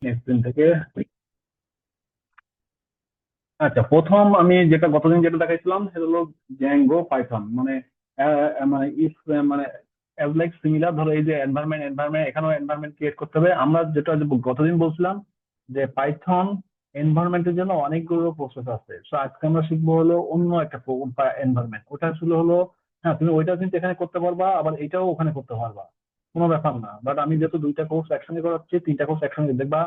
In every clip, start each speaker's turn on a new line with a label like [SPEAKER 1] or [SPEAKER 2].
[SPEAKER 1] Screen থেকে। আচ্ছা, প্রথম আমি যেটা গতদিন যেটা দেখাইছিলাম সেটা হলো জ্যাঙ্গো পাইথন, মানে মানে ইফ মানে অ্যাজ লাইক সিমিলার। ধরো এই যে এনভায়রনমেন্ট এনভায়রনমেন্ট এখানেও এনভায়রনমেন্ট ক্রিয়েট করতে হবে। আমরা যেটা যে গতদিন বলছিলাম যে পাইথন এনভায়রনমেন্টের জন্য অনেকগুলো প্রসেস আছে, তো আজকে আমরা শিখবো হলো অন্য একটা এনভায়রনমেন্ট। ওটা আসলে হলো, হ্যাঁ তুমি ওইটা কিন্তু এখানে করতে পারবা, আবার এটাও ওখানে করতে পারবা, কোনো ব্যাপার না। বাট আমি যেহেতু দুইটা কোর্স একসঙ্গে করাচ্ছি, তিনটা কোর্স একসঙ্গে দেখবা।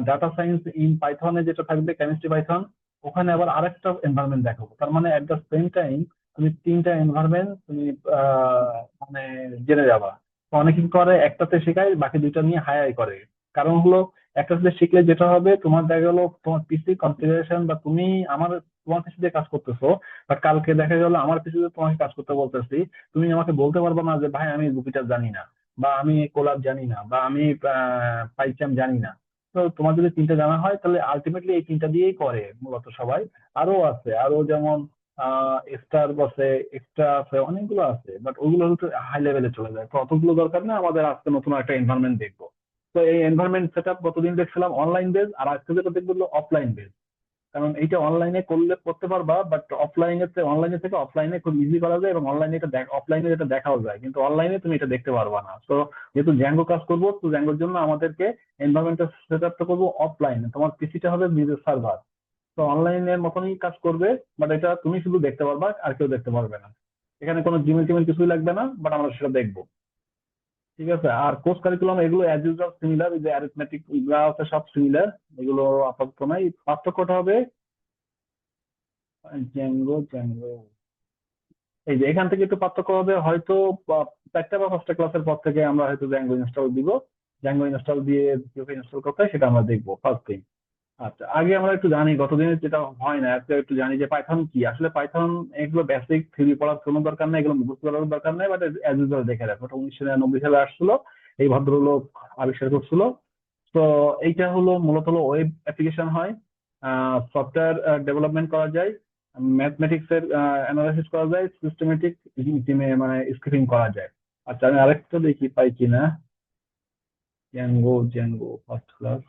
[SPEAKER 1] ডাটা সায়েন্স ইন পাইথনে যেটা থাকবে, কেমিস্ট্রি পাইথন, ওখানে আবার আরেকটা এনভায়রনমেন্ট দেখাবো। তার মানে এট দ্য সেম টাইম তুমি তিনটা এনভায়রনমেন্ট তুমি আহ, মানে জেনে যাবা। তো অনেকে কি করে একটাতে শেখায়, বাকি দুইটা নিয়ে হায়াই করে। কারণ হলো একটাতে শিখলে যেটা হবে, তোমার দেখা গেলো তোমার পিসি কনফিগারেশন বা তুমি আমার তোমার পিসিতে কাজ করতেছো, বাট কালকে দেখা গেলো আমার পিসিতে তোমাকে কাজ করতে বলতেছি, তুমি আমাকে বলতে পারবে না যে ভাই আমি জুপিটার জানি না, বা আমি কোলাব জানি না, বা আমি পাইচাম জানি না। তো তোমার যদি তিনটা জানা হয় তাহলে আলটিমেটলি এই তিনটা দিয়েই করে মূলত সবাই। আরো আছে, আরো যেমন স্টার বসে, এক্সট্রা আছে, অনেকগুলো আছে, বাট ওগুলো হচ্ছে হাই লেভেলে চলে যায়, তো অতগুলো দরকার না। আমাদের আজকে নতুন একটা এনভায়রনমেন্ট দেখবো। তো এই এনভায়রনমেন্ট সেট আপ গতদিন দেখছিলাম অনলাইন বেস, আর আজকে যেটা দেখবো অফলাইন বেস। কারণ এইটা অনলাইনে করলে করতে পারবা, বাট অনলাইনে থেকে অফলাইনে খুব ইজি করা যায়, এবং অনলাইনে এটা অফলাইনে এটা দেখাও যায়, কিন্তু অনলাইনে তুমি এটা দেখতে পারবা না। তো যেহেতু জ্যাঙ্গো কাজ করবো, তো জ্যাঙ্গোর জন্য আমাদেরকে এনভায়রনমেন্টটা সেট আপটা করবো অফলাইনে। তোমার পিসিটা হবে নিজের সার্ভার, তো অনলাইনের মতনই কাজ করবে, বাট এটা তুমি শুধু দেখতে পারবা, আর কেউ দেখতে পারবে না। এখানে কোনো জিমেল টিমেল কিছুই লাগবে না, বাট আমরা সেটা দেখবো। ঠিক আছে। আর কোর্স কারিকুলাম এগুলো অ্যাজ ইউজুয়াল সিমিলার, এই যে অ্যারিথমেটিক যা আছে সব সিমিলার, এগুলো আপাতত নাই। পার্থক্যটা হবে জ্যাঙ্গো জ্যাঙ্গো এই যে এখান থেকে একটু পার্থক্য হবে হয়তো, বা চারটা বা পাঁচটা ক্লাসের পর থেকে আমরা হয়তো জ্যাঙ্গো ইনস্টল দিব। জ্যাঙ্গো ইনস্টল দিয়ে কিভাবে ইনস্টল করতে হয় সেটা আমরা দেখবো ফার্স্ট থিং। আচ্ছা, আগে আমরা একটু জানি, গতদিনের যেটা হয় না আজকে একটু জানি যে পাইথন কি আসলে। পাইথন এগুলো বেসিক থিওরি পড়ার কোনো দরকার নেই, এগুলো মুখস্থ করার দরকার নেই, বাট অ্যাজ ইউজুয়াল দেখে রাখো। ওটা 1999 সালে আসছিল, এই ভদ্রলোক আবিষ্কার করছিল। তো এইটা হলো মূলত হলো ওয়েব অ্যাপ্লিকেশন হয়, সফটওয়্যার ডেভেলপমেন্ট করা যায়, ম্যাথমেটিক্স এর অ্যানালাইসিস করা যায়, সিস্টেমেটিক টিমে মানে স্ক্রিপিং করা যায়। আচ্ছা, আমি আরেকটা দেখি পাই কিনা। Zango Zango first class.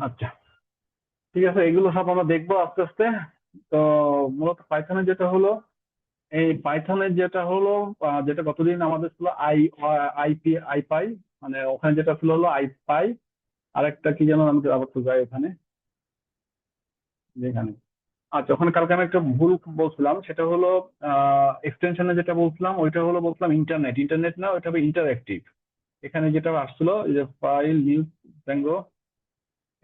[SPEAKER 1] আচ্ছা, ঠিক আছে, এগুলো সব আমরা দেখবো আস্তে আস্তে। তো মূলত পাইথনের যেটা হলো, এই পাইথনের যেটা হলো যেটা গতদিন আমাদের ছিল আইপাই, মানে ওখানে যেটা ছিল হলো আইপাই। আরেকটা কি যেন, আমি আবার তো যাই ওখানে, যেখানে। আচ্ছা, ওখানে কালকে আমি একটা ভুল বলছিলাম, সেটা হলো এক্সটেনশনে যেটা বলছিলাম ওইটা হলো বলছিলাম ইন্টারনেট। ইন্টারনেট না, ওইটা হবে ইন্টারঅ্যাক্টিভ। এখানে যেটা আসছিল এই যে ফাইল নিউ ট্যাঙ্গো,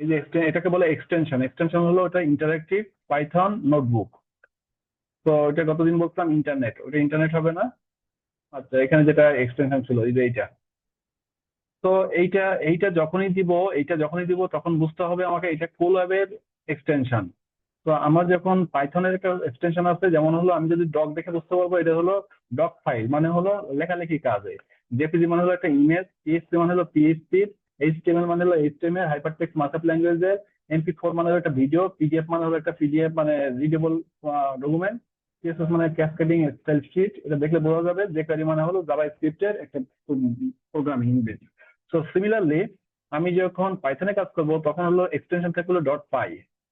[SPEAKER 1] এই যে এটাকে বলে এক্সটেনশন। এক্সটেনশন হলো ওটা ইন্টারঅ্যাক্টিভ পাইথন নোটবুক। তো এটা গতদিন বলছিলাম ইন্টারনেট, ওটা ইন্টারনেট হবে না। আচ্ছা, এখানে যেটা এক্সটেনশন ছিল এই যে এইটা। তো এইটা এইটা যখনই দিব তখন বুঝতে হবে আমাকে এটা কোল্যাবের এক্সটেনশন। তো আমার যখন পাইথনের একটা এক্সটেনশন আছে, যেমন হলো আমি যদি ডক দেখে বুঝতে পারবো এটা হলো ডক ফাইল, মানে হলো লেখালেখি কাজে। জেপিজি মানে হলো একটা ইমেজ, পিএসপি মানে হলো পিএসপি, এইচটিএমএল মানে হলো এইচটিএমএল হাইপার টেক্সট মার্কআপ ল্যাঙ্গুয়েজের, এমপি4 মানে হলো একটা ভিডিও, পিডিএফ মানে হলো একটা পিডিএফ মানে রিডেবল ডকুমেন্ট, সিএসএস মানে ক্যাসকেডিং স্টাইল শিট। এটা দেখলে বোঝা যাবে যে কোয়েরি মানে হলো জাভা স্ক্রিপ্টের একটা প্রোগ্রামিং ইংরেজি। সো সিমিলারলি আমি যখন পাইথনে কাজ করব তখন হলো এক্সটেনশন থেকে হলো ডট পাই।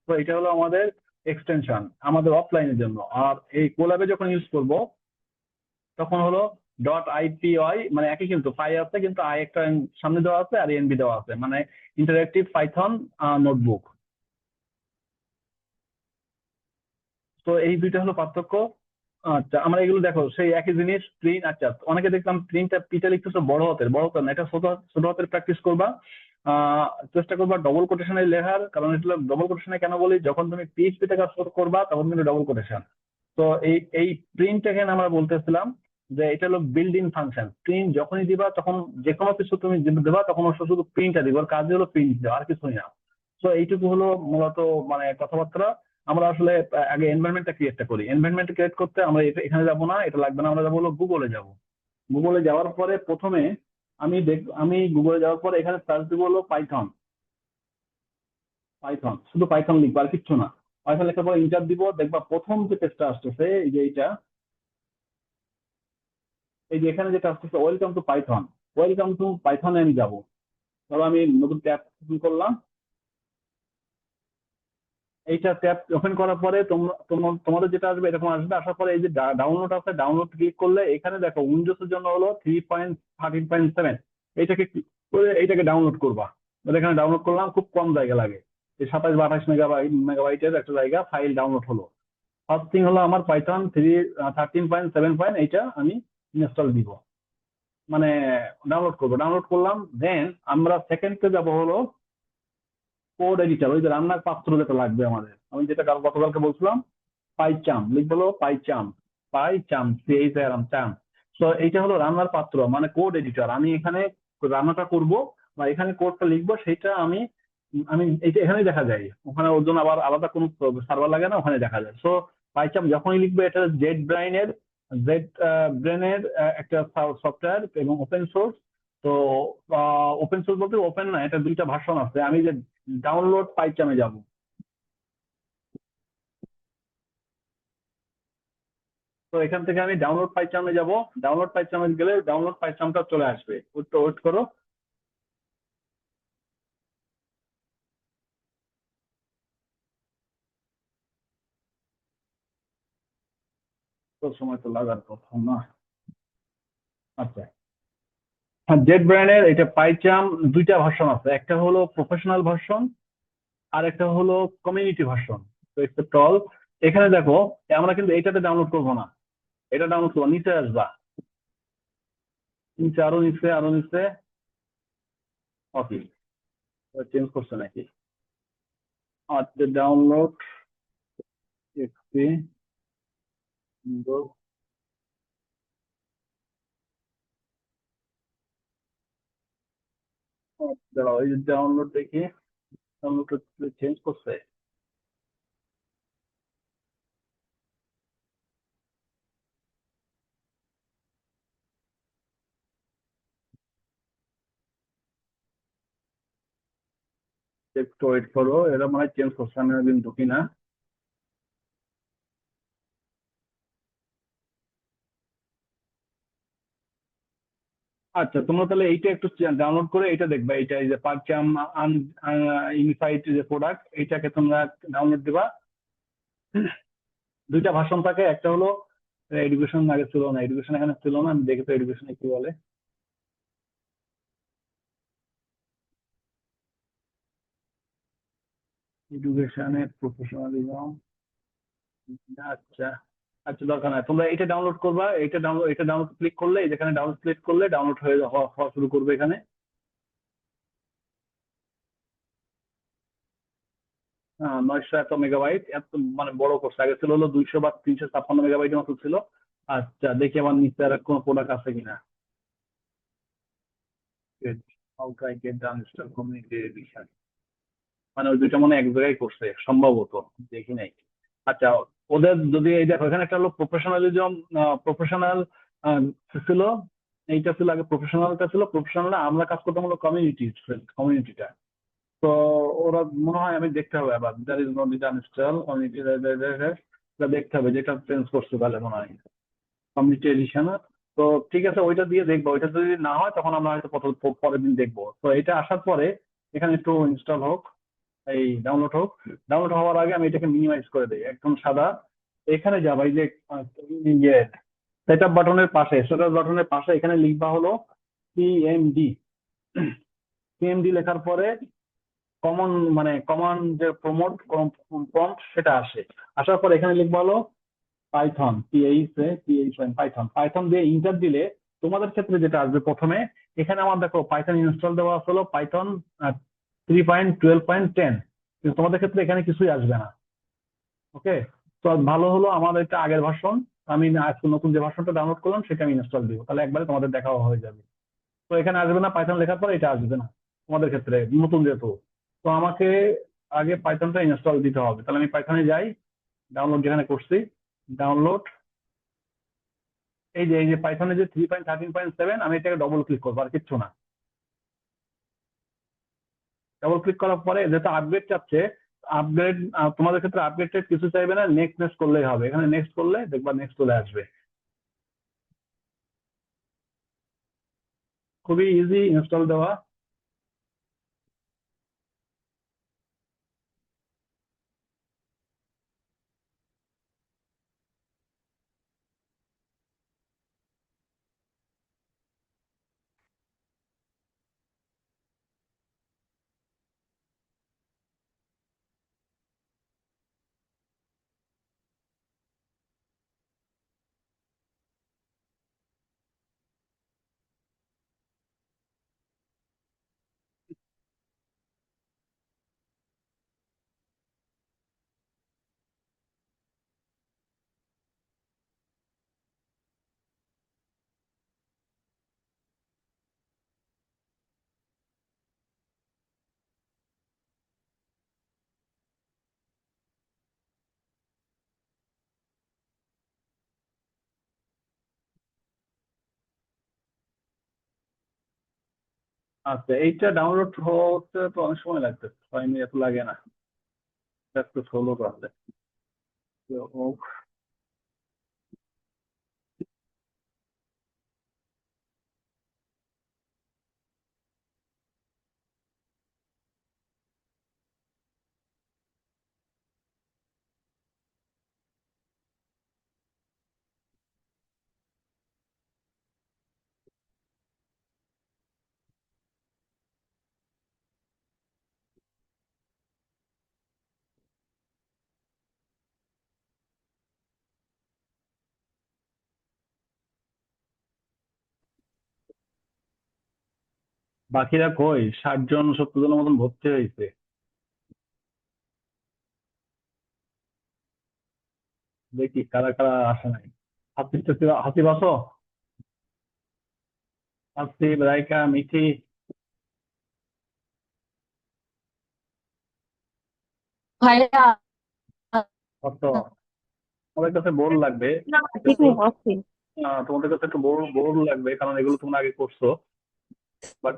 [SPEAKER 1] তো এটা হলো আমাদের এক্সটেনশন আমাদের অফলাইনের জন্য। আর এই কোল্যাবে যখন ইউজ করব তখন হলো ডট আইপিওয়াই, মানে একই কিন্তু পাই আছে, কিন্তু আই একটা সামনে দেওয়া আছে আর এনবি দেওয়া আছে, মানে ইন্টারেক্টিভ পাইথন নোটবুক। তো এই দুইটা হলো পার্থক্য। আচ্ছা, আমরা এগুলো দেখো সেই একই জিনিস প্রিন্ট। আচ্ছা, অনেকে দেখলাম প্রিন্টটা পিটা লিখতেছে বড় হাতের না, এটা ছোট ছোট হাতের প্র্যাকটিস করবা। আহ চেষ্টা করবা ডবল কোটেশনে লেখার, কারণ এটা ডবল কোটেশনে কেন বলি, যখন তুমি পিএইচপি তে কাজ করবা তখন কিন্তু ডবল কোটেশন। তো এই প্রিন্ট এখানে আমরা বলতেছিলাম যে এটা হলো বিল্ড ইন ফাংশন। প্রিন্ট যখনই দিবা তখন যে কোনো কিছু তুমি দেবা তখন ওর শুধু প্রিন্টটা দিবা, ওর কাজ হলো প্রিন্ট দেওয়া, আর কিছুই না। তো এইটুকু হলো মূলত মানে কথাবার্তা। আমরা আসলে আগে এনভায়রনমেন্টটা ক্রিয়েটটা করি। এনভায়রনমেন্ট ক্রিয়েট করতে আমরা এখানে যাবো না, এটা লাগবে না, আমরা যাবো হলো গুগলে যাব। গুগলে যাওয়ার পরে প্রথমে আমি গুগলে যাওয়ার পরে এখানে সার্চ দিব হলো পাইথন। পাইথন, শুধু পাইথন লিখবো আর কিচ্ছু না। পাইথন লেখার পরে ইন্টার দিব, দেখবা প্রথম যে পেজটা আসতেছে এই যে এইটা, এই যে এখানে যেটা আসতেছে welcome to Python. Welcome to পাইথনে আমি যাবো। ধরো আমি নতুন ট্যাব ওপেন করলাম। এইটা ট্যাব ওপেন করার পরে তোমাদের যেটা আসবে এরকম আসবে। আসার পরে এই যে ডাউনলোড আছে, ডাউনলোড ক্লিক করলে এখানে দেখো উইন্ডোজ এর জন্য হলো 3.13.7। এইটাকে click করে এইটাকে ডাউনলোড করবা। এখানে ডাউনলোড করলাম, খুব কম জায়গা লাগে। এই 27 বা 28 মেগাবাইটের একটা জায়গা ফাইল ডাউনলোড হলো। ফার্স্ট থিং হলো আমার পাইথন 13.7 এইটা আমি ইনস্টল দিব, মানে ডাউনলোড করবো। ডাউনলোড করলাম, দেন আমরা সেকেন্ডে যাব হলো কোড এডিটর, ওই যে রান্নার পাত্র যেটা লাগবে আমাদের, আমি যেটা গতকালকে বলছিলাম, পাইচাম লিখবো হলো পাইচাম। পাইচাম, CHAM চাম। তো এইটা হলো রান্নার পাত্র মানে কোড এডিটর। আমি এখানে রান্নাটা করব বা এখানে কোডটা লিখবো, সেটা আমি আমি এইটা এখানেই দেখা যায়। ওখানে ওর জন্য আবার আলাদা কোনো সার্ভার লাগে না, ওখানে দেখা যায়। সো পাইচাম যখনই লিখবে, এটা জেড ব্রেনের একটা সফটওয়্যার এবং ওপেন সোর্স। তো ওপেন সোর্স বলতে ওপেন না, এটা দুইটা ভার্সন আছে। আমি যে ডাউনলোড পাইচামে যাব। তো এখান থেকে আমি ডাউনলোড পাইচামে যাব। ডাউনলোড পাইচামে গেলে ডাউনলোড পাইচামটা চলে আসবে, একটু ওয়েট করো। তো সময় তো লাগার কথা না। আচ্ছা, হ্যাঁ, জেড ব্র্যান্ডের এটা পাইচাম দুইটা ভার্সন আছে, একটা হলো প্রফেশনাল ভার্সন আর একটা হলো কমিউনিটি ভার্সন। তো একটা টল, এখানে দেখো আমরা কিন্তু এটাতে ডাউনলোড করবো না, এটা ডাউনলোড করবো নিচে আসবা। নিচে, আরো নিচে, আরো নিচে। ওকে, চেঞ্জ করছে নাকি? আচ্ছা, ডাউনলোড এক্সপি দাঁড়াও, এই যে ডাউনলোড দেখি, ডাউনলোড চেঞ্জ করছে। একটু ওয়েট করো, এরা মনে হয় চেঞ্জ করছে, আমি একদিন ঢুকি না। আচ্ছা, তোমরা তাহলে এইটা একটু ডাউনলোড করে এটা দেখবা। এটা এই যে পারচাম ইউনিফাইড যে প্রোডাক্ট, এইটাকে তোমরা ডাউনলোড দিবা। দুইটা ভার্সন থাকে, একটা হলো এডুকেশন, আগে ছিল না এডুকেশন, এখানে ছিল না, আমি দেখি তো এডুকেশনে কি বলে। এডুকেশনে প্রফেশনালিজম। আচ্ছা, আচ্ছা, দরকার নাই, তোমরা এটা ডাউনলোড করবা। এটা ডাউনলোড ক্লিক করলে, এই যেখানে ডাউনলোড ক্লিক করলে ডাউনলোড হয়ে হওয়া শুরু করবে এখানে। 900 এত মেগাবাইট, এত মানে বড় করছে। আগে ছিল হলো 200 বা 356 মেগাবাইটের মতো ছিল। আচ্ছা, দেখি আমার নিচে আর কোনো প্রোডাক্ট আছে কিনা। How to I get the uninstall community edition, মানে ওই দুইটা মনে হয় এক জায়গায় করছে সম্ভবত, দেখি নাই। আচ্ছা, ওদের যদি এই দেখো এখানে একটা হলো প্রফেশনালিজম, প্রফেশনাল ছিল। এইটা ছিল আগে, প্রফেশনালটা ছিল। প্রফেশনাল আমরা কাজ করতাম হলো কমিউনিটিটা। তো ওরা মনে হয়, আমি দেখতে হবে আবার, there is no data install community, দেখতে হবে যেটা চেঞ্জ করছে তাহলে মনে হয় কমিউনিটি এডিশন। তো ঠিক আছে, ওইটা দিয়ে দেখবো। ওইটা যদি না হয় তখন আমরা হয়তো পরের দিন দেখবো। তো এটা আসার পরে এখানে একটু ইনস্টল হোক, এই ডাউনলোড হোক। ডাউনলোড হওয়ার আগে আমি এটাকে মিনিমাইজ করে দিই একদম সাদা। এখানে যাবা, এই যে ইয়ে সেটআপ বাটনের পাশে এখানে লিখবা হলো পিএমডি। পিএমডি লেখার পরে কমন মানে কমন যে প্রম্পট সেটা আসে। আসার পর এখানে লিখবা হলো পাইথন, পাইথন। পাইথন দিয়ে ইন্টার দিলে তোমাদের ক্ষেত্রে যেটা আসবে প্রথমে, এখানে আমার দেখো পাইথন ইনস্টল দেওয়া হলো পাইথন 3.12.10, কিন্তু তোমাদের ক্ষেত্রে এখানে কিছুই আসবে না। ওকে, তো ভালো হলো আমার এটা আগের ভার্সন, আমি আজকে নতুন যে ভার্সনটা ডাউনলোড করলাম সেটা আমি ইনস্টল দিব, তাহলে একবারে তোমাদের দেখাও হয়ে যাবে। তো এখানে আসবে না, পাইথন লেখার পর এটা আসবে না তোমাদের ক্ষেত্রে, নতুন যেহেতু। তো আমাকে আগে পাইথনটা ইনস্টল দিতে হবে, তাহলে আমি পাইথনে যাই, ডাউনলোড যেখানে করছি, ডাউনলোড, এই যে পাইথনে যে 3.13.7, আমি এটাকে ডবল ক্লিক করবো, আর কিচ্ছু না। ডবল ক্লিক করার পরে যেটা আপগ্রেড চাচ্ছে, আপগ্রেড, তোমাদের ক্ষেত্রে আপগ্রেড কিছু চাইবে না, নেক্সট নেক্সট করলেই হবে। এখানে নেক্সট করলে দেখবা নেক্সট চলে আসবে, খুবই ইজি ইনস্টল দেওয়া। আচ্ছা, এইটা ডাউনলোড হতে তো অনেক সময় লাগবে, 6 মিনিট এত লাগে না, এটা একটু স্লো আছে। তো বাকিরা কই, 60 জন 70 জনের মতন ভর্তি হয়েছে, দেখি কারা কারা আসে নাই। হাসিব টাসিব, হাসিব আসো, হাসিব, রাইকা, মিঠি,
[SPEAKER 2] ভাইয়া,
[SPEAKER 1] কত, তোমাদের কাছে বোর লাগবে
[SPEAKER 2] ঠিক
[SPEAKER 1] একটু,
[SPEAKER 2] আছে।
[SPEAKER 1] তোমাদের কাছে একটু বোর বোর লাগবে, কারণ এগুলো তোমরা আগে করছো। বাট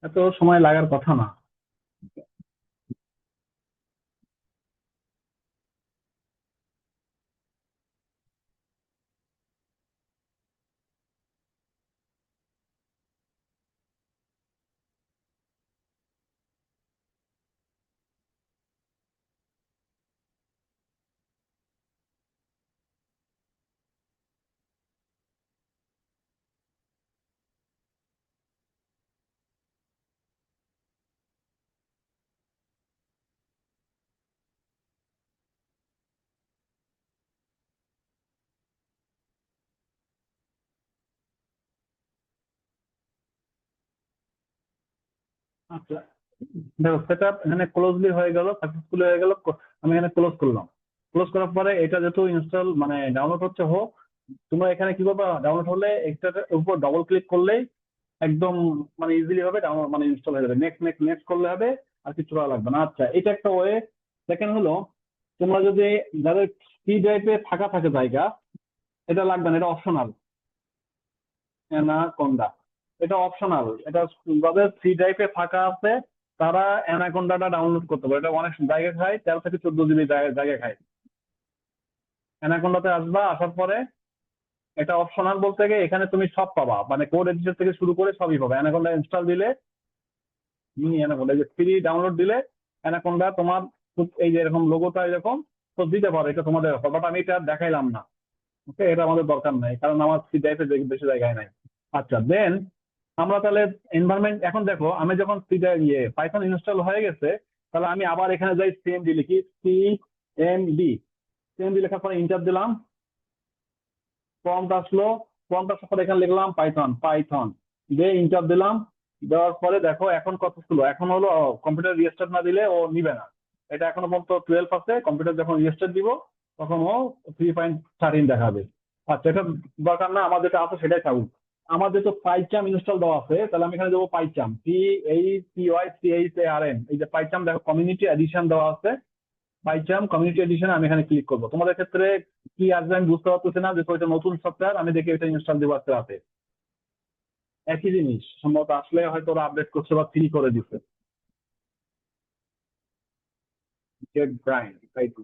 [SPEAKER 1] এত সময় লাগার কথা না। আচ্ছা, দেখো সেটা এখানে ক্লোজলি হয়ে গেল, সাকসেসফুলি হয়ে গেল। আমি এখানে ক্লোজ করলাম, ক্লোজ করার পরে এটা যেহেতু ইনস্টল মানে ডাউনলোড হচ্ছে হোক, তোমরা এখানে কি করবা, ডাউনলোড হলে এটার উপর ডবল ক্লিক করলেই একদম মানে ইজিলি ভাবে ডাউনলোড মানে ইনস্টল হয়ে যাবে। নেক্সট নেক্সট নেক্সট করলে হবে, আর কিছু করা লাগবে না। আচ্ছা, এটা একটা ওয়ে। সেকেন্ড হলো, তোমরা যদি, যাদের সি ড্রাইভে ফাঁকা থাকে জায়গা, এটা লাগবে না, এটা অপশনাল। না কোনটা, এটা অপশনাল, এটা যাদের সি ড্রাইভে ফাঁকা আছে তারা অ্যানাকোন্ডাটা ডাউনলোড করতে পারে। এটা অনেক জায়গা খায়, 13 থেকে 14 জিবি জায়গা খায়। অ্যানাকোন্ডাতে আসবা, আসার পরে এটা অপশনাল বলতে গিয়ে এখানে তুমি সব পাবা, মানে কোড এডিটর থেকে শুরু করে সবই পাবা। অ্যানাকোন্ডা ইনস্টল দিলে, মিনি অ্যানাকোন্ডা যে ফ্রি ডাউনলোড দিলে অ্যানাকোন্ডা তোমার এই যে এরকম লোগোটা এরকম তো দিতে পারো। এটা তোমাদের ব্যাপার, বাট আমি এটা দেখাইলাম না। ওকে, এটা আমাদের দরকার নাই, কারণ আমার সি ড্রাইভে বেশি জায়গায় নাই। আচ্ছা, দেন আমরা তাহলে এনভায়রনমেন্ট, এখন দেখো আমি যখন সি পাইথন ইনস্টল হয়ে গেছে, তাহলে আমি আবার এখানে যাই, সিএমডি লিখি, সিএমডি। সিএমডি লেখার পরে ইন্টার দিলাম, প্রম্পট আসলো। প্রম্পট আসার পরে এখানে লিখলাম পাইথন, পাইথন দিয়ে ইন্টার দিলাম। দেওয়ার পরে দেখো এখন কত ছিল, এখন হলো কম্পিউটার রিস্টার্ট না দিলে ও নিবে না। এটা এখনো পর্যন্ত 12 আছে, কম্পিউটার যখন রিস্টার্ট দিব তখন ও 3.13 দেখাবে। আচ্ছা, এটা দরকার না, আমার যেটা আছে সেটাই থাকুক। আমার যেহেতু পাইচাম ইনস্টল দেওয়া আছে, তাহলে আমি এখানে দেবো পাইচাম, PAICHARM। এই যে পাইচাম দেখো কমিউনিটি এডিশন দেওয়া আছে, পাইচাম কমিউনিটি এডিশন আমি এখানে ক্লিক করবো। তোমাদের ক্ষেত্রে কি আসবে আমি বুঝতে পারতেছি না, যে এটা নতুন সফটওয়্যার, আমি দেখি এটা ইনস্টল দিব আস্তে আস্তে। একই জিনিস সম্ভবত আসলে হয়তো ওরা আপডেট করছে বা ফ্রি করে দিচ্ছে। গেট ব্রাইন, তাই তো।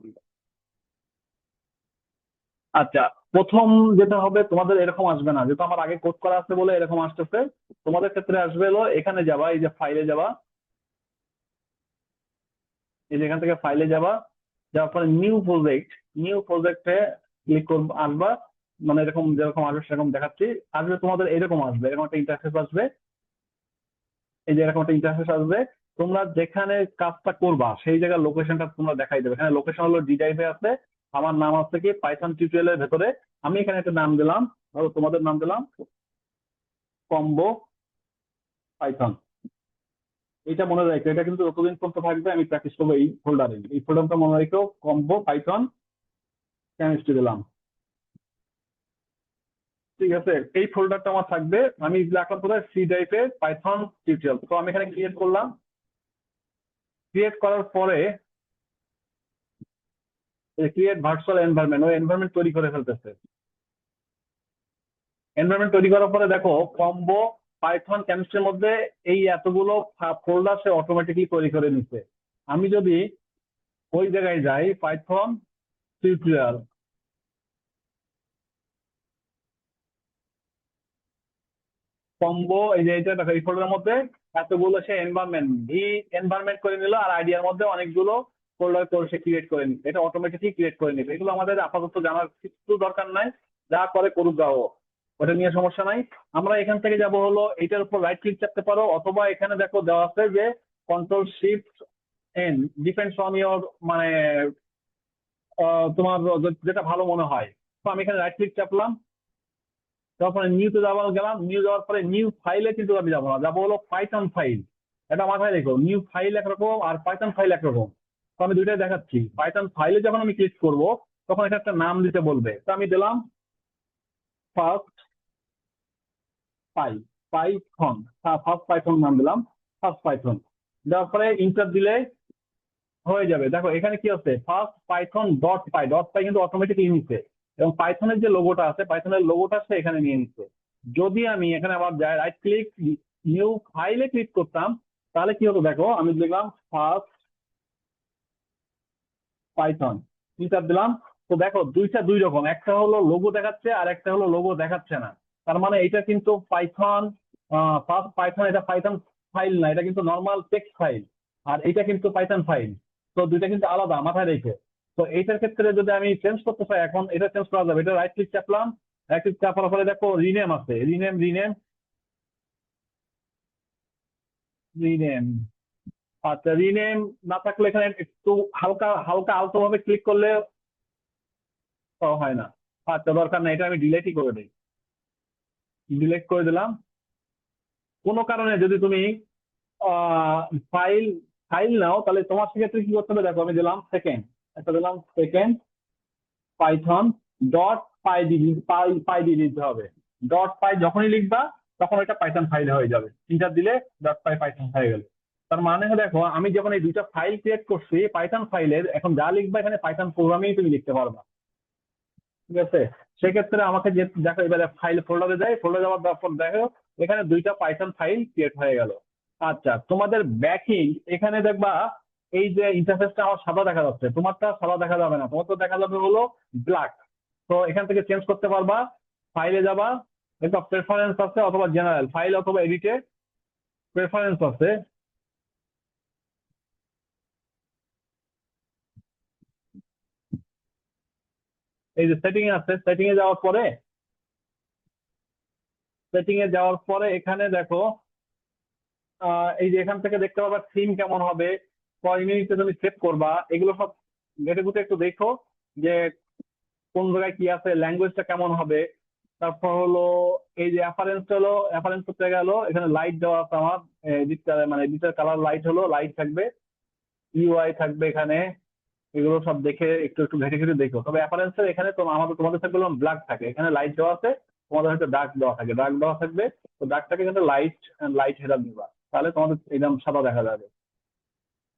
[SPEAKER 1] আচ্ছা, প্রথম যেটা হবে তোমাদের এরকম আসবে না, যেহেতু আমার আগে কোড করা আছে বলে এরকম আসতেছে। তোমাদের ক্ষেত্রে আসবে হলো এখানে যাবা, এই যে ফাইলে যাবা, এই যে এখান থেকে ফাইলে যাবা, যাওয়ার পরে নিউ প্রজেক্ট, নিউ প্রজেক্টে ক্লিক করবো, আসবা। মানে এরকম যেরকম আসবে সেরকম দেখাচ্ছি। আসবে তোমাদের এরকম আসবে, এরকম একটা ইন্টারফেস আসবে। এই যে এরকম একটা ইন্টারফেস আসবে। তোমরা যেখানে কাজটা করবা সেই জায়গার লোকেশনটা তোমরা দেখাই দেবে। এখানে লোকেশন হলো ডি ড্রাইভে আছে। আমার নাম আছে কি পাইথন টিউটোরিয়ালের ভেতরে। আমি এখানে একটা নাম দিলাম, ধরো তোমাদের নাম দিলাম কম্বো পাইথন। এটা মনে রাখো, এটা কিন্তু যতদিন পর্যন্ত থাকবে আমি প্র্যাকটিস করবো এই ফোল্ডারে। এই ফোল্ডারটা মনে রাখো, কম্বো পাইথন কেমিস্ট্রি দিলাম। ঠিক আছে, এই ফোল্ডারটা আমার থাকবে। আমি রাখার পরে সি ড্রাইভে পাইথন টিউটোরিয়াল, তো আমি এখানে ক্রিয়েট করলাম। ক্রিয়েট করার পরে ক্রিয়েট ভার্চুয়াল এনভায়রনমেন্ট, ওই এনভায়রনমেন্ট তৈরি করে ফেলতেছে। এনভায়রনমেন্ট তৈরি করার পরে দেখো কম্বো পাইথন কেমিস্ট্রির মধ্যে এই এতগুলো ফোল্ডার সে অটোমেটিকলি তৈরি করে নিচ্ছে। আমি যদি ওই জায়গায় যাই, পাইথন টিউটোরিয়াল, কম্বো, এই যে এটা দেখো এই ফোল্ডারের মধ্যে এতগুলো সে এনভায়রনমেন্ট ভি এনভায়রনমেন্ট করে নিল, আর আইডিয়ার মধ্যে অনেকগুলো ফোল্ডার করে সে ক্রিয়েট করে নিচ্ছে। এটা অটোমেটিকলি ক্রিয়েট করে নিবে। এগুলো আমাদের আপাতত জানার কিছু দরকার নাই, যা করে করুক গাও, ওটা নিয়ে সমস্যা নাই। আমরা এখান থেকে যাব হলো এটার উপর রাইট ক্লিক চাপতে পারো, অথবা এখানে দেখো দেওয়া আছে যে control shift N, depends on your, মানে তোমার যেটা ভালো মনে হয়। তো আমি এখানে রাইট ক্লিক চাপলাম, তারপরে নিউতে গেলাম। নিউ যাওয়ার পরে নিউ ফাইলে কিন্তু আমি যাবো না, যাবো হলো পাইথন ফাইল। এটা মাথায় রেখো, নিউ ফাইল একরকম আর পাইথন ফাইল একরকম। তো আমি দুইটাই দেখাচ্ছি। পাইথন ফাইলে যখন আমি ক্লিক করব তখন এটা একটা নাম দিতে বলবে, তো আমি দিলাম ফার্স্ট পাই পাইথন, ফার্স্ট পাইথন নাম দিলাম, ফার্স্ট পাইথন। দেওয়ার পরে ইন্টার দিলে হয়ে যাবে। দেখো এখানে কি আছে, ফার্স্ট পাইথন ডট পাই, ডট পাই কিন্তু অটোমেটিকলি নিচ্ছে, এবং পাইথনের যে লোগোটা আছে পাইথনের লোগোটা সে এখানে নিয়ে নিচ্ছে। যদি আমি এখানে আবার যাই, রাইট ক্লিক নিউ ফাইলে ক্লিক করতাম, তাহলে কি হতো দেখো, আমি লিখলাম ফার্স্ট পাইথন, ইন্টার দিলাম। তো দেখো দুইটা দুই রকম, একটা হলো লোগো দেখাচ্ছে আর একটা হলো লোগো দেখাচ্ছে না। তার মানে এটা কিন্তু পাইথন ফার্স্ট পাইথন, এটা পাইথন ফাইল না, এটা কিন্তু নর্মাল টেক্সট ফাইল। আর এটা কিন্তু পাইথন ফাইল। তো দুইটা কিন্তু আলাদা, মাথায় রেখে। তো এইটার ক্ষেত্রে যদি আমি চেঞ্জ করতে চাই, এখন এটা চেঞ্জ করা যাবে। এটা রাইট ক্লিক চাপলাম, রাইট ক্লিক চাপার পরে দেখো রিনেম আছে, রিনেম রিনেম রিনেম। আচ্ছা, রিনেম না থাকলে এখানে একটু হালকা হালকা আলতো ভাবে ক্লিক করলে হয় না। আচ্ছা, দরকার নাই, এটা আমি ডিলেটই করে দিই। ডিলেট করে দিলাম। কোনো কারণে যদি তুমি ফাইল ফাইল নাও, তাহলে তোমার সেক্ষেত্রে কি করতে হবে, দেখো আমি দিলাম সেকেন্ড, একটা দিলাম সেকেন্ড পাইথন ডট পাই পাই পাই দিয়ে দিতে হবে। ডট পাই যখনই লিখবা তখন এটা পাইথন ফাইল হয়ে যাবে। ইন্টার দিলে ডট পাই পাইথন হয়ে গেল। তার মানে দেখো আমি যখন এই দুইটা ফাইল ক্রিয়েট করছি পাইথন ফাইলের, এখন যা লিখবা এখানে পাইথন প্রোগ্রামিং তুমি লিখতে পারবা। ঠিক আছে, সেক্ষেত্রে আমাকে যে দেখো এবারে ফাইল ফোল্ডারে যাই, ফোল্ডারে যাওয়ার পর দেখো এখানে দুইটা পাইথন ফাইল ক্রিয়েট হয়ে গেল। আচ্ছা, তোমাদের ব্যাকিং এখানে দেখবা এই যে ইন্টারফেসটা আমার সাদা দেখা যাচ্ছে, তোমারটা সাদা দেখা যাবে না, তোমার তো দেখা যাবে হলো ব্ল্যাক। তো এখান থেকে চেঞ্জ করতে পারবা, ফাইলে যাবা, একটা প্রেফারেন্স আছে অথবা জেনারেল ফাইল অথবা এডিটে প্রেফারেন্স আছে। এই যে সেটিং এ আছে, সেটিং এ যাওয়ার পরে এখানে দেখো এই যে এখান থেকে দেখতে পাবা থিম কেমন হবে, কয় মিনিটে তুমি সেভ করবা, এগুলো সব ঘেটে ঘুটে একটু দেখো যে কোন জায়গায় কি আছে, ল্যাঙ্গুয়েজটা কেমন হবে। তারপর হলো এই যে অ্যাপারেন্স করতে গেল, এখানে লাইট দেওয়া আছে আমার, মানে এডিটার কালার লাইট হলো, লাইট থাকবে, ইউআই থাকবে এখানে, এগুলো সব দেখে একটু একটু ঘেটে ঘেটে দেখো। তবে অ্যাপারেন্সের এখানে তো তোমাদের থাকবে ব্ল্যাক থাকে, এখানে লাইট দেওয়া আছে, তোমাদের হয়তো ডার্ক দেওয়া থাকবে। তো ডার্কটাকে কিন্তু লাইট হেরাপ দিবা, তাহলে তোমাদের একদম সাদা দেখা যাবে,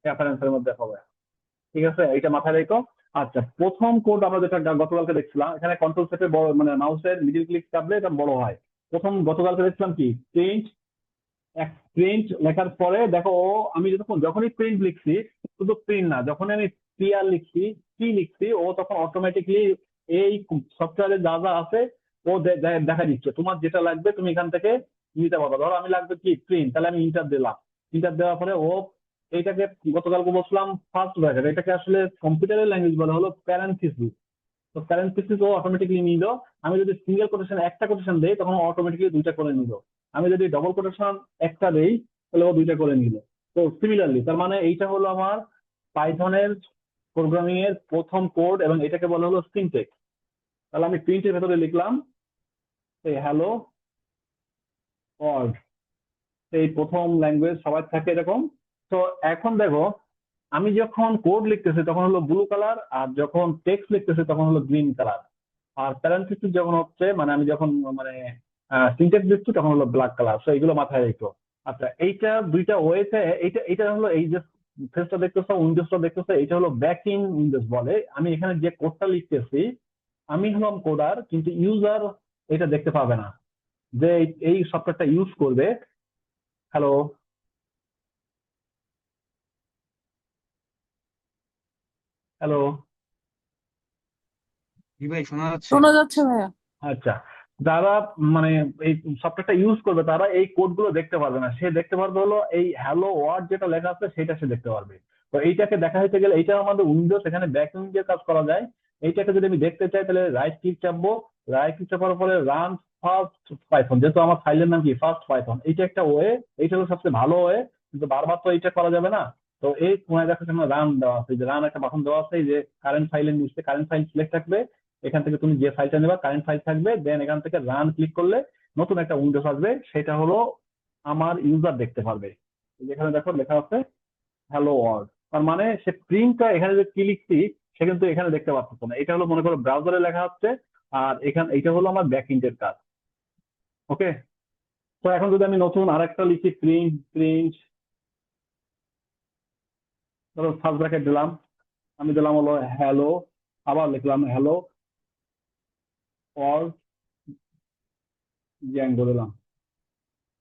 [SPEAKER 1] অ্যাপারেন্সের মধ্যে হবে। ঠিক আছে, এটা মাথায় রেখো। আচ্ছা, প্রথম কোড আমরা যেটা গতকালকে দেখছিলাম, এখানে কন্ট্রোল সেটে বড় মানে মাউসের মিডিল ক্লিক চাপলে এটা বড় হয়। গতকালকে দেখছিলাম কি প্রিন্ট, প্রিন্ট লেখার পরে দেখো আমি যখনই প্রিন্ট লিখছি, শুধু প্রিন্ট না, যখন আমি ক্লিয়ার লিখছি, কি লিখছি, ও তখন অটোমেটিকলি এই সফটওয়্যারে যা যা আছে ও দেখা দিচ্ছে। তোমার যেটা লাগবে তুমি এখান থেকে নিতে পারবে। ধরো আমি লাগবে কি প্রিন্ট, তাহলে আমি ইন্টার দিলাম, ইন্টার দেওয়ার পরে ও এইটাকে, গতকালকে বলছিলাম ফার্স্ট ব্র্যাকেট, এটাকে আসলে কম্পিউটারের ল্যাঙ্গুয়েজ বলা হলো প্যারেন্থিসিস। তো প্যারেন্থেসিস ও অটোমেটিকলি নিল। আমি যদি সিঙ্গেল কোটেশন একটা কোটেশন দেই তখন ও অটোমেটিকলি দুইটা করে নিল। আমি যদি ডবল কোটেশন একটা দেই তাহলে ও দুইটা করে নিল। তো সিমিলারলি তার মানে এইটা হলো আমার পাইথনের প্রোগ্রামিং এর প্রথম কোড, এবং এটাকে বলা হলো সিনট্যাক্স। তাহলে আমি প্রিন্টের ভেতরে লিখলাম এই হ্যালো ওয়ার্ল্ড, এই প্রথম ল্যাঙ্গুয়েজ সবার থাকে এরকম। তো এখন দেখো আমি যখন কোড লিখতেছি তখন হলো ব্লু কালার, আর যখন টেক্সট লিখতেছি তখন হলো গ্রিন কালার। আর প্যারেন্থেসিস যখন হচ্ছে মানে আমি যখন মানে সিনট্যাক্স দিচ্ছি তখন হলো ব্ল্যাক কালার। তো এইগুলো মাথায় রেখো। আচ্ছা, এইটা দুইটা ওয়েতে, এইটা এটা হলো এই যে ফেসটা দেখতেছো, উইন্ডোজটা দেখতেছো, এটা হলো ব্যাক ইন উইন্ডোজ বলে। আমি এখানে যে কোডটা লিখতেছি, আমি হলাম কোডার, কিন্তু ইউজার এটা দেখতে পাবে না, যে এই সফটওয়্যারটা ইউজ করবে। Hello, hello.
[SPEAKER 3] জি ভাই, শোনা যাচ্ছে।
[SPEAKER 2] শোনা যাচ্ছে ভাইয়া।
[SPEAKER 1] আচ্ছা, যারা মানে এই সফটওয়্যারটা ইউজ করবে তারা এই কোড গুলো দেখতে পারবে না, সে দেখতে পারবে হলো এই হ্যালো ওয়ার্ড যেটা লেখা আছে সেটা সে দেখতে পারবে। তো এইটাকে দেখা হইতে গেলে, এইটা আমাদের উইন্ডোজ, এখানে ব্যাকএন্ড দিয়ে কাজ করা যায়। এইটাকে যদি আমি দেখতে চাই তাহলে রাইট ক্লিক চাপবো, রাইট ক্লিক চাপার পরে রান ফার্স্ট পাইথন, যেহেতু আমার ফাইলের নাম কি ফার্স্ট পাইথন, এইটা একটা ওয়ে, এইটা হলো সবচেয়ে ভালো ওয়ে। কিন্তু বারবার তো এইটা করা যাবে না। তো এই কোনায় দেখো সেখানে রান দেওয়া আছে, যে রান একটা বাটন দেওয়া আছে, এই যে কারেন্ট ফাইলের নিচে কারেন্ট ফাইল সিলেক্ট থাকবে, এখান থেকে তুমি যে ফাইলটা নেবা কারেন্ট ফাইল থাকবে, দেন এখান থেকে রান ক্লিক করলে নতুন একটা উইন্ডোজ আসবে, সেটা হলো আমার ইউজার দেখতে পারবে। যেখানে দেখো লেখা আছে হ্যালো ওয়ার্ল্ড, তার মানে সে প্রিন্টটা এখানে যে কি লিখছি সে কিন্তু এখানে দেখতে পাচ্ছে না। এটা হলো মনে করো ব্রাউজারে লেখা হচ্ছে, আর এখানে এটা হলো আমার ব্যাক এন্ডের কাজ। ওকে, তো এখন যদি আমি নতুন আরেকটা লিখি প্রিন্ট, ধরো ফার্স্ট ব্র্যাকেট দিলাম, আমি দিলাম হলো হ্যালো, আবার লিখলাম হ্যালো ওয়ার্ল্ড জ্যাঙ্গো দিলাম,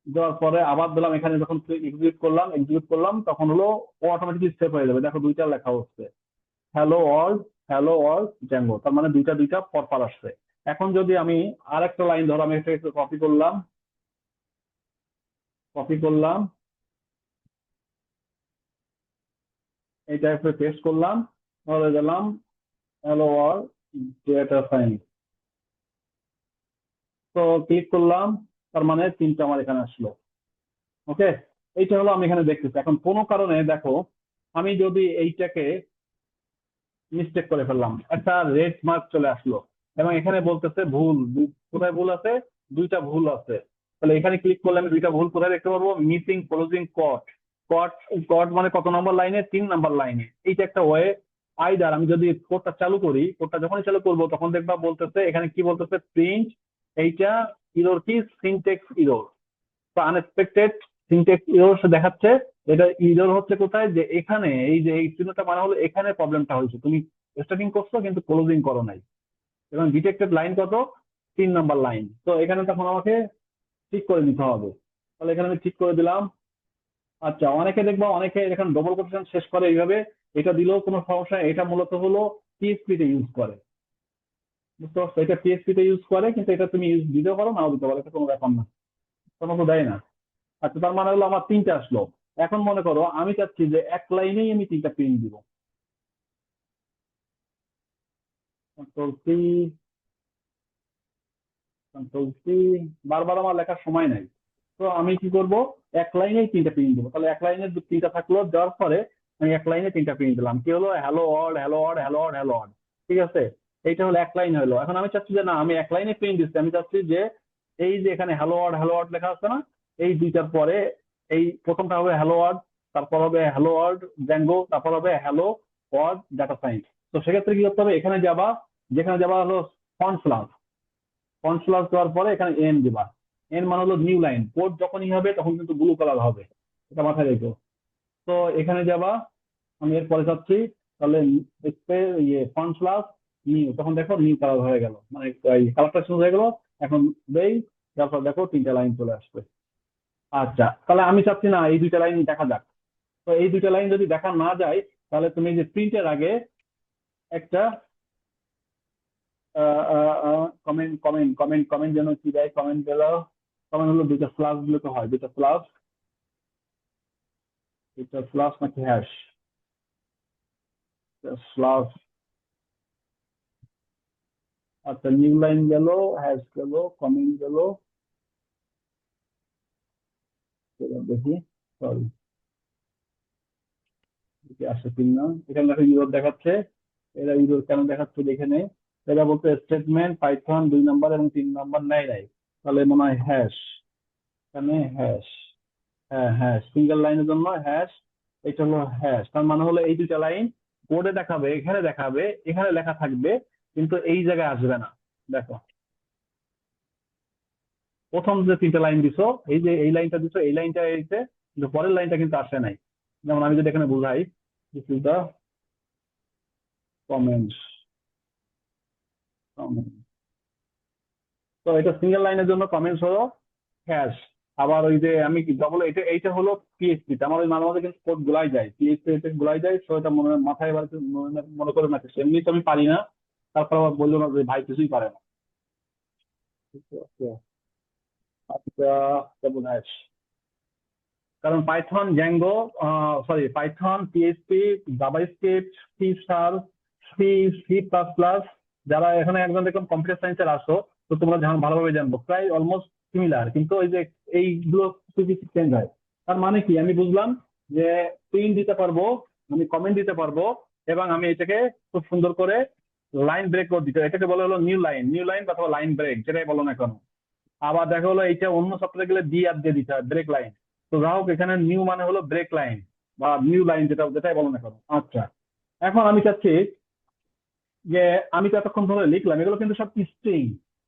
[SPEAKER 1] দেওয়ার পরে আবার দিলাম, এখানে যখন এক্সিকিউট করলাম তখন হলো ও অটোমেটিকলি সেভ হয়ে যাবে। দেখো দুইটা লেখা হচ্ছে hello world, hello world Zango, তার মানে দুইটা দুইটা পরপর আসছে। এখন যদি আমি আর একটা লাইন ধরো, আমি এটা একটু কপি করলাম, এটা একটু পেস্ট করলাম, ধরে দিলাম হ্যালো ওয়ার্ল্ড ডেটা সায়েন্স, তো ক্লিক করলাম, তার মানে তিনটা আমার এখানে আসলো। ওকে, এইটা হলো আমি এখানে দেখতেছি। এখন কোনো কারণে দেখো আমি যদি এইটাকে মিস্টেক করে ফেললাম, একটা রেড মার্ক চলে আসলো, এবং এখানে বলতেছে ভুল, কোথায় ভুল আছে, দুইটা ভুল আছে। তাহলে এখানে ক্লিক করলে আমি দুইটা ভুল কোথায় দেখতে পারবো, মিসিং ক্লোজিং কট, কট কট মানে কত নম্বর লাইনে, 3 নম্বর লাইনে। এইটা একটা ওয়ে। আইদার আমি যদি কোডটা চালু করি, কোডটা যখনই চালু করবো তখন দেখবা বলতেছে, এখানে কি বলতেছে প্রিন্ট, এইটা ইরর কি সিনট্যাক্স ইরর, তো আনএক্সপেক্টেড সিনট্যাক্স ইরর সে দেখাচ্ছে। এটা ইরর হচ্ছে কোথায়, যে এখানে এই যে এই চিহ্নটা মানে হলো এখানে প্রবলেমটা হয়েছে, তুমি স্টার্টিং করছো কিন্তু ক্লোজিং করো নাই, এবং ডিটেক্টেড লাইন কত, 3 নম্বর লাইন। তো এখানে তখন আমাকে ঠিক করে নিতে হবে। তাহলে এখানে আমি ঠিক করে দিলাম, আচ্ছা, অনেকে দেখবা, অনেকে এখানে ডবল কোটেশন শেষ করে এইভাবে, এটা দিলেও কোনো সমস্যা নেই। এটা মূলত হলো পিএইচপি তে ইউজ করে, বুঝতে পারছো? এটা পিএইচপি তে ইউজ করে, কিন্তু এটা তুমি ইউজ দিতেও পারো নাও দিতে পারো, এটা কোনো ব্যাপার না, কোনো তো দেয় না। আচ্ছা, তার মানে হলো আমার তিনটা আসলো। এখন মনে করো আমি চাচ্ছি যে এক লাইনেই আমি তিনটা প্রিন্ট দিব। কন্ট্রোল সি, কন্ট্রোল সি, বারবার আমার লেখার সময় নাই। তো আমি কি করব, এক লাইনেই তিনটা প্রিন্ট দেবো। তাহলে এক লাইনে তিনটা থাকলো, দেওয়ার পরে আমি এক লাইনে তিনটা প্রিন্ট দিলাম। কি হলো, hello world, hello world, hello world, hello world. ঠিক আছে, এইটা হলো এক লাইন হলো। এখন আমি চাচ্ছি যে না, আমি এক লাইনে প্রিন্ট দিচ্ছি, আমি চাচ্ছি যে এই যে এখানে হ্যালো ওয়ার্ল্ড, হ্যালো ওয়ার্ল্ড লেখা আছে না, এই দুইটার পরে এই প্রথমটা হবে হ্যালো ওয়ার্ল্ড, তারপর হবে হ্যালো ওয়ার্ল্ড জ্যাঙ্গো, তারপর হবে হ্যালো ওয়ার্ল্ড ডাটা সাইন্স। তো সেক্ষেত্রে কি করতে হবে, এখানে যাবা, যেখানে যাবা হলো ফন্ট ক্লাস, ফন্ট ক্লাস দেওয়ার পরে এখানে এন দিবা। এন মানে হলো নিউ লাইন, কোড যখনই হবে তখন কিন্তু ব্লু কালার হবে, এটা মাথায় রেখো। তো এখানে যাবা, আমি এরপরে যাচ্ছি, তাহলে ফন্ট ক্লাস নিউ, তখন দেখো নিউ কালার হয়ে গেল, মানে এই কালারটা চেঞ্জ হয়ে গেল। এখন দেই, তারপর দেখো তিনটা লাইন চলে আসবে। আচ্ছা, তাহলে আমি চাচ্ছি না এই দুইটা লাইন দেখা যাক। তো এই দুইটা লাইন যদি দেখা না যায়, তাহলে তুমি যে প্রিন্টের আগে একটা কমেন্ট কমেন্ট কমেন্ট কমেন্ট যেন কি দেয়, কমেন্ট দিল, কমেন্ট হলো দুইটা স্ল্যাশ দিলে তো হয়, দুইটা স্ল্যাশ, দুইটা স্ল্যাশ নাকি হ্যাশ, স্ল্যাশ। আচ্ছা, নিউ লাইন গেল, হ্যাশ গেল, কমেন্ট গেল, এবার দেখি, সরি আসছে কিনা। এখানে দেখো ইউরোপ দেখাচ্ছে, এরা ইউরোপ কেন দেখাচ্ছে দেখে নেই। এরা বলতে স্টেটমেন্ট পাইথন 2 নম্বর এবং 3 নম্বর নেয় নাই, তাহলে মনে হয় হ্যাশ, এখানে হ্যাশ। হ্যাঁ হ্যাঁ, সিঙ্গেল লাইনের জন্য হ্যাশ, এটা হলো হ্যাশ। তার মানে হলো এই দুইটা লাইন কোডে দেখাবে, এখানে দেখাবে, এখানে লেখা থাকবে, কিন্তু এই জায়গায় আসবে না। দেখো, প্রথম যে তিনটা লাইন দিছো, এই যে এই লাইনটা দিছো, এই লাইনটা এইতে, কিন্তু পরের লাইনটা কিন্তু আসে নাই। যেমন আমি যদি এখানে বুঝাই, দিস ইজ দ্য কমেন্টস, তো এটা সিঙ্গেল লাইনের জন্য কমেন্টস হলো হ্যাশ। আবার ওই যে আমি ডবল, এটা এইটা হলো পিএইচপি, আমার ওই মাঝে মাঝে কিন্তু কোড গুলাই যায়, পিএইচপি তে গুলাই যায়, তো এটা মনে মাথায় এবার মনে করে না, এমনি তো আমি পারি না। তারপর আবার বললো না যে ভাই কিছুই পারে না। ঠিক আছে? আচ্ছা, কেমন হ্যাশ, কারণ Python Django, sorry Python, PHP, JavaScript, C sharp, C, C plus plus, যারা এখানে একজন দেখলাম কম্পিউটার সায়েন্সের আসো, তো তোমরা ভালোভাবে জানবো, প্রায় অলমোস্ট সিমিলার, কিন্তু ওই যে এইগুলো কিছু কিছু চেঞ্জ হয়। তার মানে কি, আমি বুঝলাম যে প্রিন্ট দিতে পারবো, আমি কমেন্ট দিতে পারবো, এবং আমি এটাকে খুব সুন্দর করে লাইন ব্রেক করে দিতে, এটাকে বলা হলো নিউ লাইন, নিউ লাইন অথবা লাইন ব্রেক, যেটাই বলো না কেন। আবার দেখা হলো এইটা অন্য সফটওয়্যারে গেলে ডি আর দিয়ে দিতে হয়, ব্রেক লাইন। তো যাই হোক, এখানে নিউ মানে হলো ব্রেক লাইন বা নিউ লাইন, যেটা যেটাই বলো না কেন। আচ্ছা, এখন আমি চাচ্ছি যে আমি তো এতক্ষণ ধরে লিখলাম, এগুলো কিন্তু সব স্ট্রিং।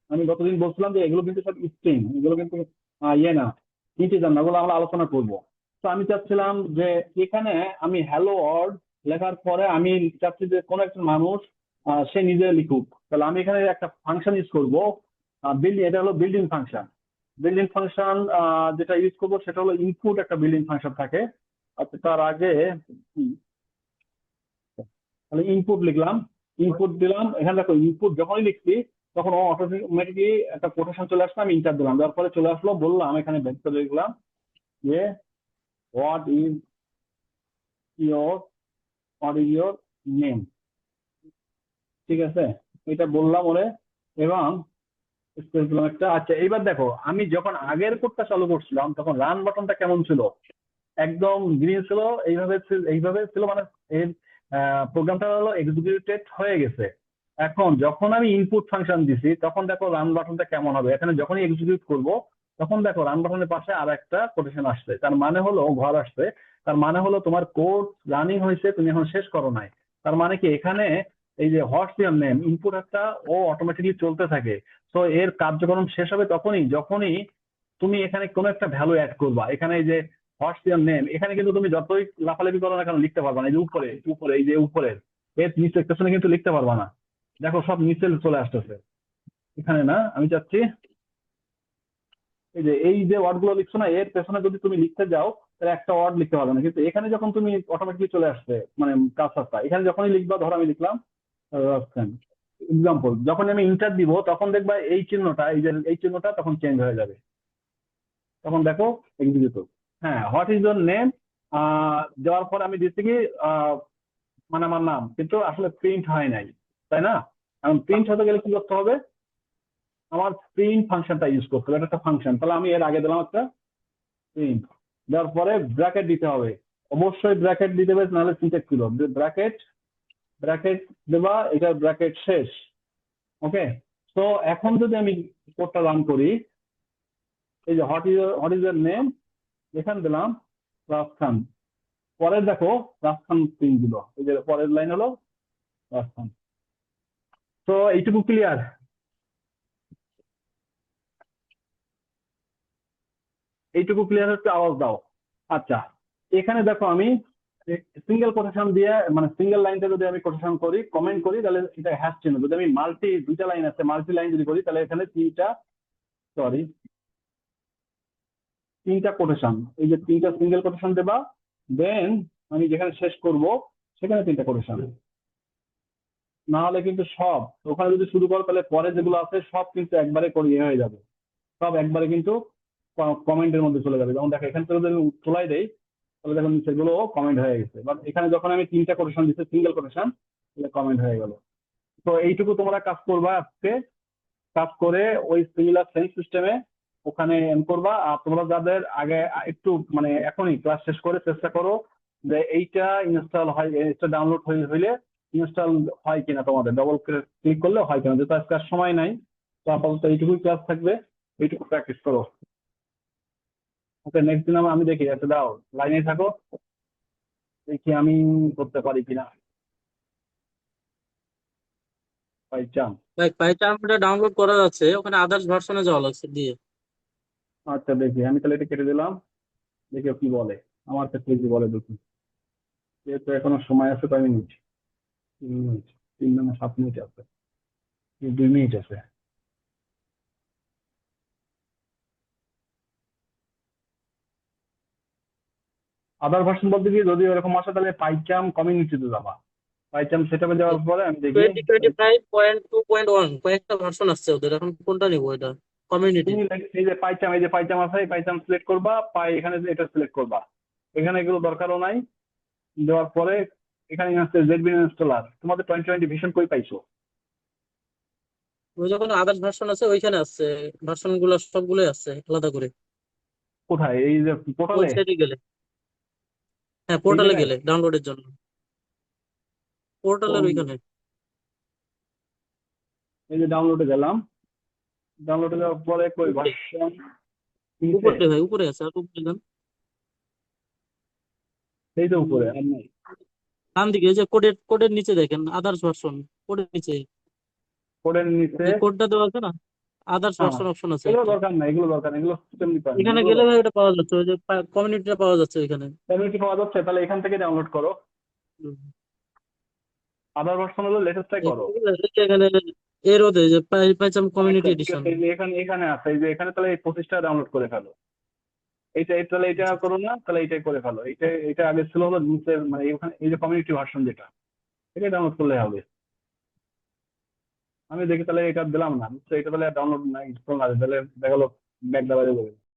[SPEAKER 1] আমি গতদিন বলছিলাম যে এগুলো কিন্তু সব স্ট্রিং, এগুলো কিন্তু ইয়ে না, ইন্টিজার না, এগুলো আমরা আলোচনা করব। তো আমি চাচ্ছিলাম যে এখানে আমি হ্যালো ওয়ার্ল্ড লেখার পরে আমি চাচ্ছি যে কোনো একটা মানুষ সে নিজে লিখুক। তাহলে আমি এখানে একটা ফাংশন ইউজ করবো, বিল্ডিং, এটা হলো বিল্ডিং ফাংশন। বিল্ডিং ফাংশন যেটা ইউজ করবো সেটা হলো ইনপুট, একটা বিল্ডিং ফাংশন থাকে। আচ্ছা, তার আগে তাহলে ইনপুট লিখলাম, ইনপুট দিলাম। এখানে দেখো, ইনপুট যখনই লিখছি তখন ও অটোমেটিকলি একটা কোটেশন চলে আসলো, আমি ইন্টার দিলাম, দেওয়ার পরে চলে আসলো, বললাম এখানে ভেক্টর লিখলাম যে what is your, what is your name. ঠিক আছে, এটা বললাম ওরে, এবং স্পেস দিলাম একটা। আচ্ছা, এইবার দেখো, আমি যখন আগের কোডটা চালু করছিলাম তখন রান বাটনটা কেমন ছিল, একদম গ্রিন ছিল, এইভাবে এইভাবে ছিল, মানে এর প্রোগ্রামটা হলো এক্সিকিউটেড হয়ে গেছে। এখন যখন আমি ইনপুট ফাংশন দিছি, তখন দেখো রান বাটনটা কেমন হবে। এখানে যখনই এক্সিকিউট করব, তখন দেখো রান বাটনের পাশে আর একটা কোটেশন আসছে, তার মানে হলো ঘর আসছে। তার মানে হলো তোমার কোড রানিং হয়েছে, তুমি এখন শেষ করো নাই। তার মানে কি, এখানে এই যে হোয়াটস ইওর নেম ইনপুট একটা ও অটোমেটিকলি চলতে থাকে। তো এর কার্যক্রম শেষ হবে তখনই যখনই তুমি এখানে কোনো একটা ভ্যালু অ্যাড করবা। এখানে এই যে হোয়াটস ইওর নেম, এখানে কিন্তু তুমি যতই লাফালাফি করো না কেন লিখতে পারবা না, এই যে উপরে উপরে, এই যে উপরের এর নিচে পেছনে কিন্তু লিখতে পারবা না। দেখো সব নিচে চলে আসতেছে, এখানে না। আমি চাচ্ছি এই যে ওয়ার্ড গুলো লিখছো না, এর পেছনে যদি তুমি লিখতে যাও, তাহলে একটা ওয়ার্ড লিখতে পারবে না, কিন্তু এখানে যখন তুমি অটোমেটিকলি চলে আসছে মানে কাজটা, এখানে যখনই লিখবা, ধরো আমি লিখলাম এক্সাম্পল, যখন আমি ইন্টার দিব তখন দেখবা এই চিহ্নটা, এই যে এই চিহ্নটা তখন চেঞ্জ হয়ে যাবে। তখন দেখো এক্সিকিউটিভ। হ্যাঁ, হোয়াট ইজ ইউর নেম দেওয়ার পর আমি দিচ্ছি কি মানে আমার নাম, কিন্তু আসলে প্রিন্ট হয় নাই, তাই না? এখন প্রিন্ট হতে গেলে কি করতে হবে? আমার প্রিন্ট ফাংশনটা ইউজ করতে হবে, এটা একটা ফাংশন। তাহলে আমি এর আগে দিলাম একটা প্রিন্ট, দেওয়ার পরে ব্র্যাকেট দিতে হবে, অবশ্যই ব্র্যাকেট দিতে হবে, নাহলে সিনট্যাক্স ছিল ব্র্যাকেট, ব্র্যাকেট দেবা, এটা ব্র্যাকেট শেষ। ওকে, তো এখন যদি আমি কোডটা রান করি, এই যে হোয়াট ইজ ইয়ার নেম এখানে দিলাম রাফ খান, পরের দেখো রাফ খান প্রিন্ট দিল, এই যে পরের লাইন হলো রাফ খান। তো এইটুকু ক্লিয়ার? এইটুকু ক্লিয়ার হচ্ছে, আওয়াজ দাও। আচ্ছা, এখানে দেখো আমি সিঙ্গেল কোটেশন দিয়ে মানে সিঙ্গেল লাইনটা যদি আমি কোটেশন করি, কমেন্ট করি, তাহলে এটা হ্যাশ চিহ্ন। যদি আমি দুইটা লাইন আছে, মাল্টি লাইন যদি করি, তাহলে এখানে সরি তিনটা কোটেশন, এই যে তিনটা সিঙ্গেল কোটেশন দেবা, দেন আমি যেখানে শেষ করব সেখানে তিনটা কোটেশন। না হলে কিন্তু সব ওখানে যদি শুরু করো, তাহলে পরে যেগুলো আছে সব কিন্তু একবারে ইয়ে হয়ে যাবে, সব একবারে কিন্তু কমেন্টের মধ্যে চলে যাবে। যেমন দেখো এখান থেকে যদি আমি তোলাই দেই, তাহলে দেখুন সেগুলো কমেন্ট হয়ে গেছে, বাট এখানে যখন আমি তিনটা কোটেশন দিচ্ছি সিঙ্গেল কোটেশন, তাহলে কমেন্ট হয়ে গেল। তো এইটুকু তোমরা কাজ করবা আজকে, কাজ করে ওই সিমিলার সেন্স সিস্টেমে ওখানে এন করবা। আর তোমরা যাদের আগে একটু মানে এখনই ক্লাস শেষ করে চেষ্টা করো যে এইটা ইনস্টল হয়, এটা ডাউনলোড হইলে ইনস্টল হয় কিনা, তোমাদের ডবল ক্লিক করলে হয় কিনা, যেহেতু আজকে আর সময় নাই। তো আপাতত এইটুকুই ক্লাস থাকবে, এইটুকু প্র্যাকটিস করো। ওকে, নেক্সট দিন আমি দেখি, একটা দাও, লাইনে থাকো, দেখি আমি করতে পারি কিনা, বাই চান্স।
[SPEAKER 3] ভাই পাইথনটা ডাউনলোড করা যাচ্ছে, ওখানে আদার্স ভার্সনে যাওয়া লাগছে দিয়ে।
[SPEAKER 1] আচ্ছা দেখি, আমি তাহলে এটা কেটে দিলাম, দেখি ও কি বলে, আমার ক্ষেত্রে কি বলে দেখি। যেহেতু এখনো সময় আছে, 5 মিনিট, 3 মিনিট, 3 না 7 মিনিট আছে, 2 মিনিট আছে। আদার ভার্সন বলতে কি, যদি এরকম আসে তাহলে পাইচাম কমিউনিটিতে যাবা, পাইচাম সেটাপে যাওয়ার পরে আমি দেখি
[SPEAKER 3] 2025.2.1 কয়েকটা ভার্সন আসছে ওদের, এখন কোনটা নিবো এটা? কমিউনিটি।
[SPEAKER 1] তুমি এই যে পাইচাম, এই যে পাইচাম আছে, এই পাইচাম সিলেক্ট করবা, এখানে যে এটা সিলেক্ট করবা, এখানে এগুলো দরকারও নাই। দেওয়ার পরে এখানে আছে জেডবিন ইনস্টলার, তোমাদের 2020 ভিশন কই পাইছো?
[SPEAKER 3] ওই যখন আদার্স ভার্সন আছে ওইখানে আছে, ভার্সন গুলো সবগুলোই আছে আলাদা করে।
[SPEAKER 1] কোথায়, এই যে পোর্টালে?
[SPEAKER 3] ওয়েবসাইটে গেলে, হ্যাঁ
[SPEAKER 1] এই
[SPEAKER 3] পোর্টালে
[SPEAKER 1] জায়গায়?
[SPEAKER 3] গেলে ডাউনলোডের জন্য, পোর্টালের
[SPEAKER 1] কোন?
[SPEAKER 3] ওইখানে।
[SPEAKER 1] এই যে ডাউনলোডে গেলাম, ডাউনলোডে যাওয়ার পরে কই
[SPEAKER 3] উপরে,
[SPEAKER 1] ভার্সন নিচে?
[SPEAKER 3] উপরে ভাই উপরে আছে, আর উপরে যান।
[SPEAKER 1] সেই তো উপরে আর নাই।
[SPEAKER 3] ডান দিকে এই যে কোডের কোডের নিচে দেখেন আদার্স ভার্সন, কোডের নিচে
[SPEAKER 1] কোডের নিচে?
[SPEAKER 3] যে কোডটা দেওয়া আছে না, আদার্স
[SPEAKER 1] হ্যাঁ,
[SPEAKER 3] ভার্সন অপশন আছে
[SPEAKER 1] এগুলো
[SPEAKER 3] একটা।
[SPEAKER 1] দরকার নাই, এগুলো দরকার নেই, এগুলো সিস্টেম ডিপার্টমেন্ট,
[SPEAKER 3] এখানে
[SPEAKER 1] এগুলো
[SPEAKER 3] গেলে ভাই
[SPEAKER 1] দরকার।
[SPEAKER 3] ওটা পাওয়া যাচ্ছে, ওই যে কমিউনিটিটা পাওয়া যাচ্ছে ওইখানে।
[SPEAKER 1] কমিউনিটি পাওয়া যাচ্ছে, তাহলে এখান থেকে ডাউনলোড করো।
[SPEAKER 3] হুম।
[SPEAKER 1] আদার ভার্সন হলো লেটেস্টটাই করো।
[SPEAKER 3] এখানে এর ওদের যে পাইচাম
[SPEAKER 1] আচ্ছা
[SPEAKER 3] কমিউনিটি
[SPEAKER 1] ঠিক
[SPEAKER 3] এডিশন।
[SPEAKER 1] আছে, এই যে এখানে এখানে আছে, এই যে এখানে তাহলে এই 25টা ডাউনলোড করে ফেলো। তাহলে এটা করো না, তাহলে এইটাই করে ফেলো। এটা আগে ছিল হলো নিচের মানে এখানে এই যে কমিউনিটি ভার্সন যেটা, এটা ডাউনলোড করলে হবে। আমি দেখি তাহলে এটা দিলাম না, তো এটা তাহলে ডাউনলোড না ইনস্টল না, তাহলে দেখা গেলো ব্যাক দাবারে যাবে।